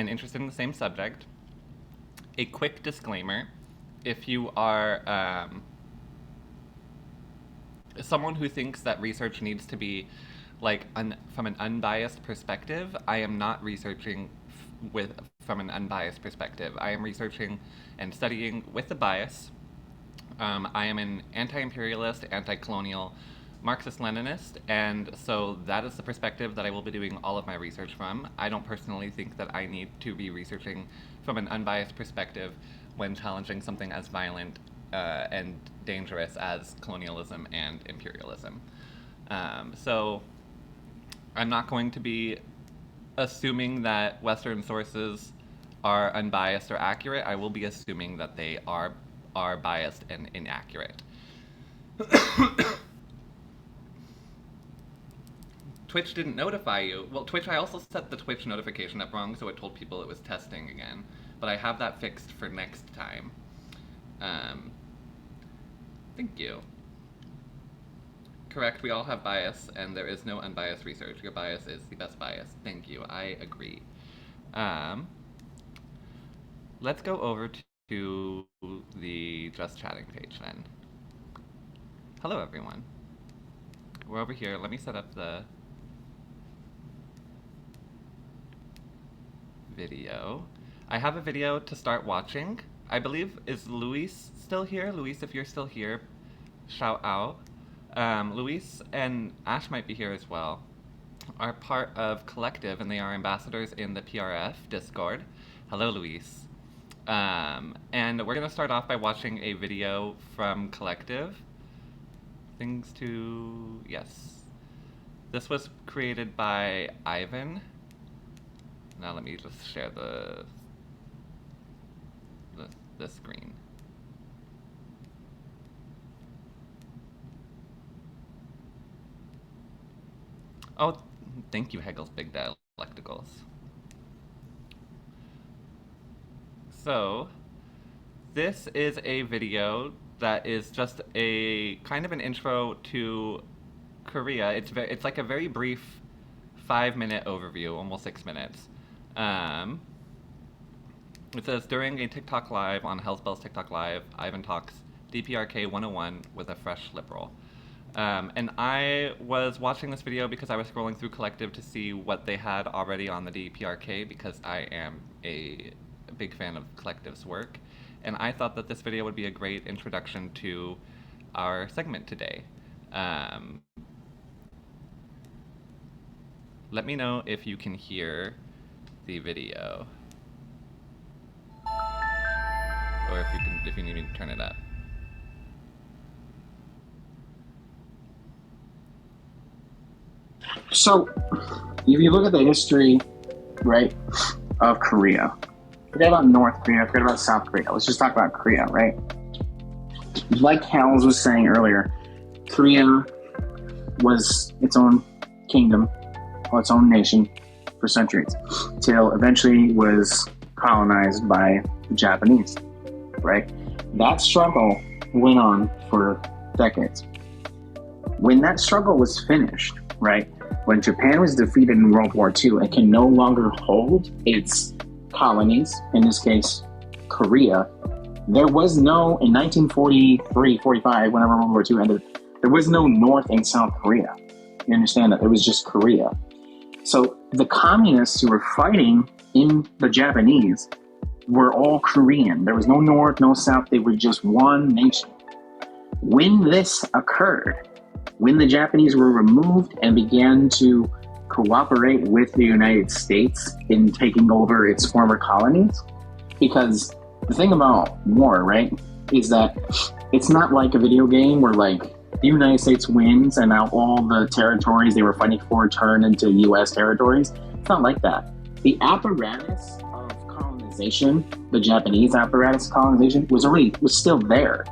and interested in the same subject. A quick disclaimer: if you are someone who thinks that research needs to be from an unbiased perspective, I am not researching from an unbiased perspective. I am researching and studying with a bias. I am an anti-imperialist, anti-colonial Marxist-Leninist, and so that is the perspective that I will be doing all of my research from. I don't personally think that I need to be researching from an unbiased perspective when challenging something as violent and dangerous as colonialism and imperialism. So I'm not going to be assuming that Western sources are unbiased or accurate. I will be assuming that they are biased and inaccurate. Twitch didn't notify you. Well, Twitch, I also set the Twitch notification up wrong, so it told people it was testing again. But I have that fixed for next time. Thank you. Correct, we all have bias, and there is no unbiased research. Your bias is the best bias. Thank you, I agree. Let's go over to the Just Chatting page then. Hello, everyone. We're over here. Let me set up the video. I have a video to start watching. I believe, is Luis still here? Luis, if you're still here, shout out. Luis and Ash might be here as well, are part of Collective, and they are ambassadors in the PRF Discord. Hello, Luis. And we're going to start off by watching a video from Collective. Things to... yes. This was created by Ivan. Now let me just share the screen. Oh, thank you, Hegel's Big Dialecticals. So, this is a video that is just a kind of an intro to Korea. It's like a very brief 5-minute overview, almost 6 minutes. It says, during a TikTok live on Hellspell's TikTok live, Ivan talks DPRK 101 with a fresh liberal. And I was watching this video because I was scrolling through Collective to see what they had already on the DPRK, because I am a big fan of Collective's work. And I thought that this video would be a great introduction to our segment today. Let me know if you can hear the video, or if you need me to turn it up. So, if you look at the history, right, of Korea, forget about North Korea, forget about South Korea. Let's just talk about Korea, right? Like Hals was saying earlier, Korea was its own kingdom, or its own nation for centuries, till eventually was colonized by the Japanese, right? That struggle went on for decades. When that struggle was finished, right, when Japan was defeated in World War II and can no longer hold its colonies, in this case, Korea, there was no, in 1943, 45, whenever World War II ended, there was no North and South Korea. You understand that? It was just Korea. So the communists who were fighting in the Japanese were all Korean. There was no North, no South. They were just one nation. When this occurred, when the Japanese were removed and began to cooperate with the United States in taking over its former colonies, because the thing about war, right, is that it's not like a video game where like the United States wins and now all the territories they were fighting for turn into U.S. territories. It's not like that. The apparatus of colonization, the Japanese apparatus of colonization, was still there.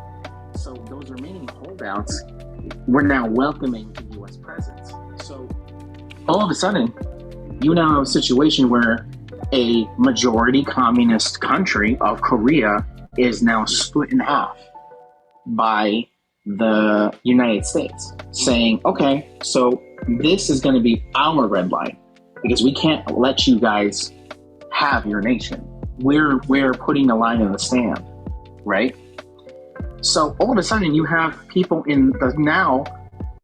So those remaining holdouts were now welcoming the U.S. presence. So all of a sudden, you now have a situation where a majority communist country of Korea is now split in half by the United States, saying, okay, so this is going to be our red line because we can't let you guys have your nation. We're putting a line in the sand, right? So all of a sudden, you have people in the now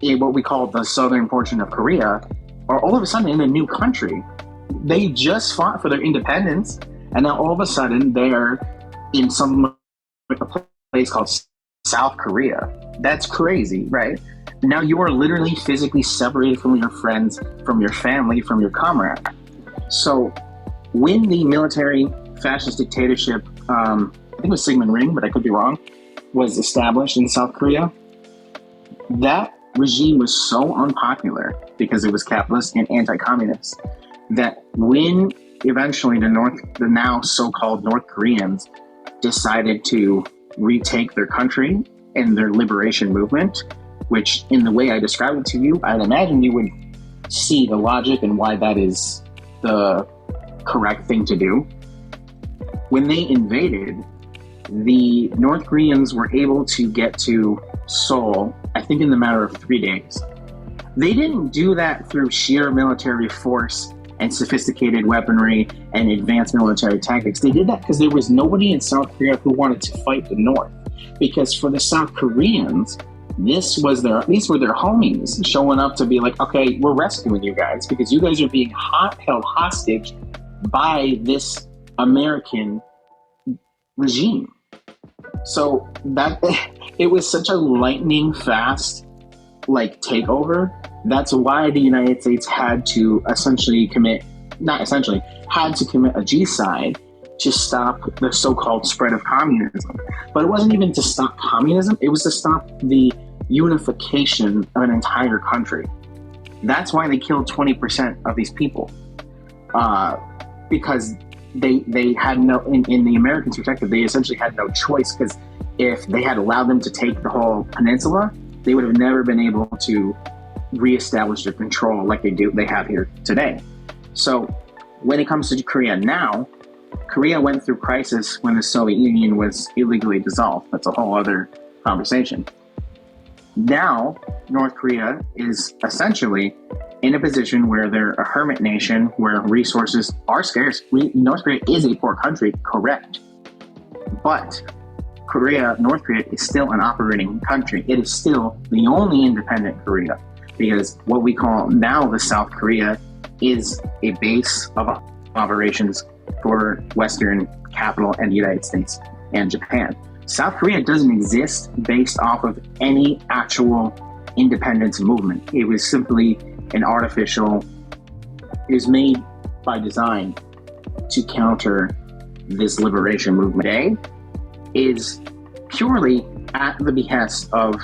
in what we call the southern portion of Korea are all of a sudden in a new country. They just fought for their independence, and now all of a sudden they're in some place called South Korea. That's crazy, right? Now you are literally physically separated from your friends, from your family, from your comrade. So when the military fascist dictatorship, I think it was Sigmund Ring, but I could be wrong, was established in South Korea, that regime was so unpopular because it was capitalist and anti-communist that when eventually the now so-called North Koreans decided to retake their country and their liberation movement, which in the way I described it to you, I'd imagine you would see the logic and why that is the correct thing to do. When they invaded, the North Koreans were able to get to Seoul, I think, in the matter of 3 days. They didn't do that through sheer military force and sophisticated weaponry and advanced military tactics. They did that because there was nobody in South Korea who wanted to fight the North. Because for the South Koreans, these were their homies showing up to be like, okay, we're rescuing you guys because you guys are being held hostage by this American regime. So that it was such a lightning fast takeover. That's why the United States had to had to commit a genocide to stop the so-called spread of communism. But it wasn't even to stop communism, it was to stop the unification of an entire country. That's why they killed 20% of these people. Because they had no, in the Americans' perspective, they essentially had no choice, because if they had allowed them to take the whole peninsula, they would have never been able to reestablish their control like they have here today. So when it comes to Korea now, Korea went through crisis when the Soviet Union was illegally dissolved. That's a whole other conversation. Now, North Korea is essentially in a position where they're a hermit nation, where resources are scarce. North Korea is a poor country, correct. But North Korea is still an operating country. It is still the only independent Korea, because what we call now the South Korea is a base of operations for Western capital and the United States and Japan. South Korea doesn't exist based off of any actual independence movement. It was simply it was made by design to counter this liberation movement. Today is purely at the behest of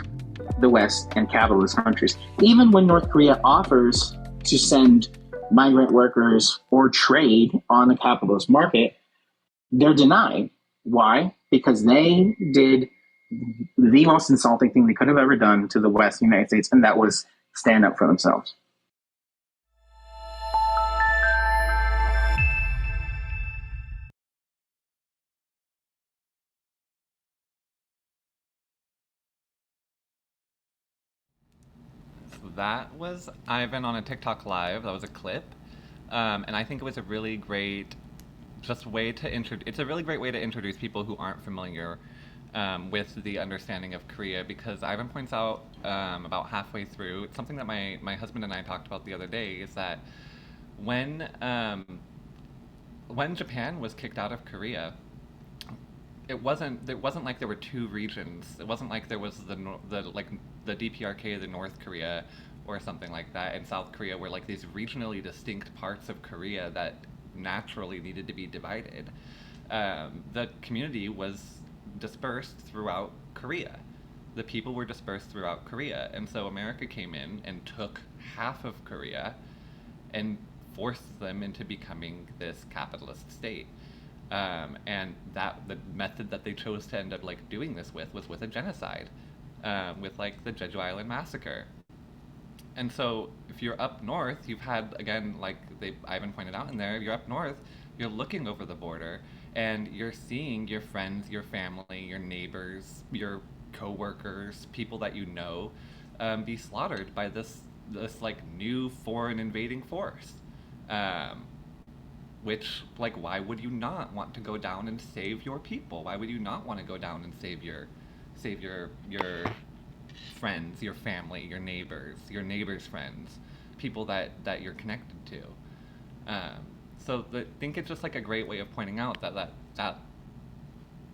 the West and capitalist countries. Even when North Korea offers to send migrant workers or trade on the capitalist market, they're denied. Why? Because they did the most insulting thing they could have ever done to the West, United States, and that was stand up for themselves. So that was Ivan on a TikTok live. That was a clip, and I think it was a really great just way to It's a really great way to introduce people who aren't familiar with the understanding of Korea, because Ivan points out about halfway through, it's something that my husband and I talked about the other day, is that when when Japan was kicked out of Korea, it wasn't like there were two regions. It wasn't like there was the DPRK, the North Korea, or something like that, and South Korea were like these regionally distinct parts of Korea that naturally needed to be divided. The community was dispersed throughout Korea. The people were dispersed throughout Korea, and so America came in and took half of Korea and forced them into becoming this capitalist state. And that the method that they chose to end up doing this with was with a genocide, with the Jeju Island massacre. And so if you're up north, you've had, again, Ivan pointed out in there, you're up north, you're looking over the border, and you're seeing your friends, your family, your neighbors, your coworkers, people that you know, be slaughtered by this new foreign invading force. Um, which, like, why would you not want to go down and save your people? Why would you not want to go down and save your friends, your family, your neighbors' friends, people that you're connected to? I think it's just like a great way of pointing out that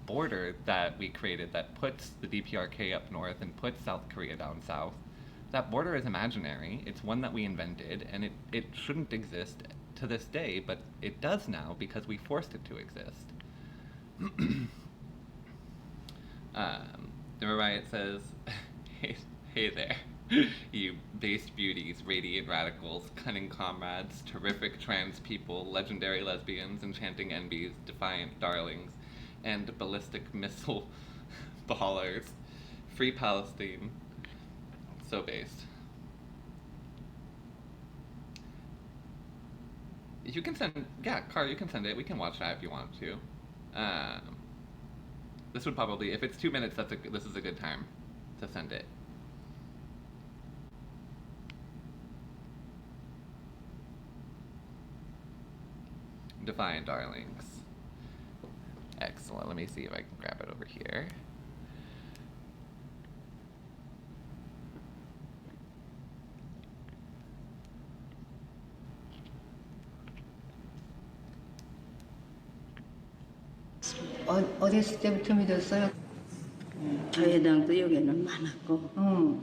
border that we created that puts the DPRK up north and puts South Korea down south, that border is imaginary. It's one that we invented, and it shouldn't exist to this day, but it does now because we forced it to exist. Mariah says, hey there, you base beauties, radiant radicals, cunning comrades, terrific trans people, legendary lesbians, enchanting envies, defiant darlings, and ballistic missile ballers. Free Palestine. So based. You can send, yeah, Carl, you can send it. We can watch that if you want to. This would probably, if it's 2 minutes, this is a good time to send it. Defiant darlings. Excellent. Let me see if I can grab it over here. 어렸을 때부터 믿었어요. 교회당도 여기는 많았고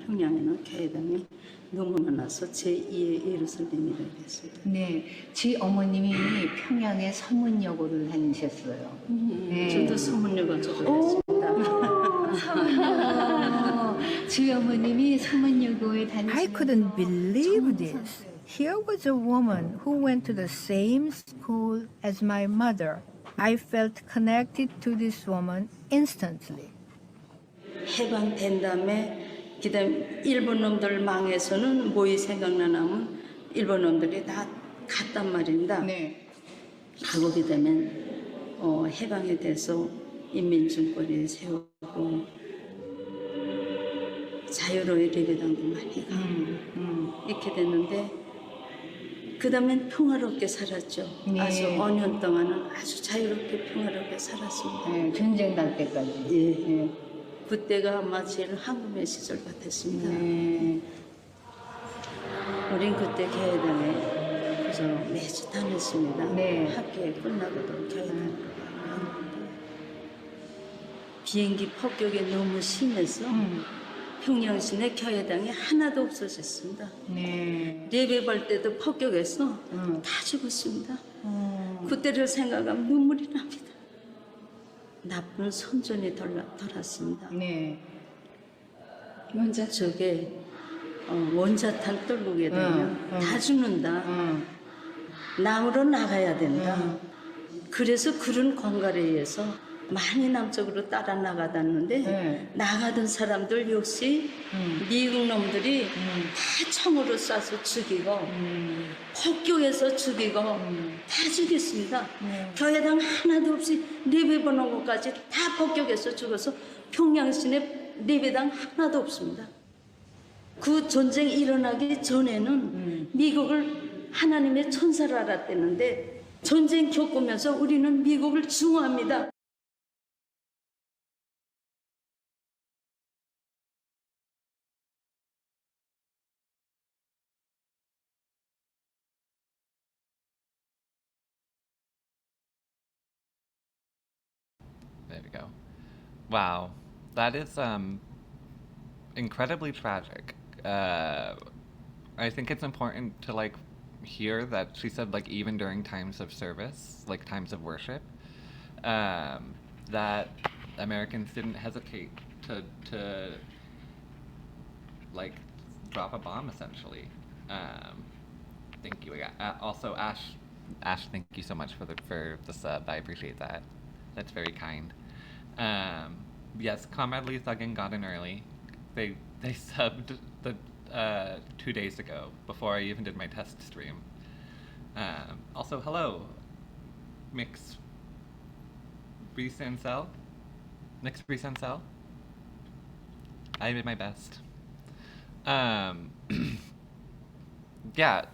평양에는 교회당이 너무 많아서 제2의 예루살렘이라고 했어요. 네, 지 어머님이 평양에 서문여고를 다니셨어요. 네. 저도 서문여고 졸업했습니다. 지 어머님이 서문여고에 다니셨어요. I couldn't believe this. Here was a woman who went to the same school as my mother. I felt connected to this woman instantly. 해방된 다음에 그다음 일본 놈들 망해서는 뭐이 생각나냐면 일본 놈들이 다 갔단 말입니다. 네. 하고 그다음에 해방에 대해서 인민정권을 세우고 자유로운 예배당도 많이 가고 이렇게 됐는데 그 다음엔 평화롭게 살았죠. 네. 아주 5년 동안은 아주 자유롭게 평화롭게 살았습니다. 네, 전쟁 날 때까지. 예. 네. 그때가 아마 제일 황금의 시절 같았습니다. 네. 우린 그때 교회당에 그래서 매주 다녔습니다. 네. 학교에 끝나고도 교회당으로 가고 비행기 폭격이 너무 심해서 평양 시내 교회당이 하나도 없어졌습니다. 네. 예배 볼 때도 폭격해서 다 죽었습니다. 그때를 생각하면 눈물이 납니다. 나쁜 선전이 돌았습니다. 네. 저게 원자탄 떨구게 되면 다 죽는다. 남으로 나가야 된다. 그래서 그런 공갈에 의해서 많이 남쪽으로 따라 나가다는데 네. 나가던 사람들 역시 미국 놈들이 다 총으로 쏴서 죽이고 폭격해서 죽이고 다 죽였습니다. 교회당 하나도 없이 예배 보는 곳까지 다 폭격해서 죽어서 평양시내 예배당 하나도 없습니다. 그 전쟁이 일어나기 전에는 미국을 하나님의 천사로 알았대는데 전쟁 겪으면서 우리는 미국을 증오합니다. There we go. Wow, that is incredibly tragic. I think it's important to like hear that she said like even during times of service, like times of worship, that Americans didn't hesitate to like drop a bomb essentially. Thank you. Also, Ash, thank you so much for the sub. I appreciate that. That's very kind. Yes, Comrade Lee Thuggin got in early. They subbed the 2 days ago before I even did my test stream. Also, hello, Mix Resancel. Mix Resancel. I did my best. Yeah,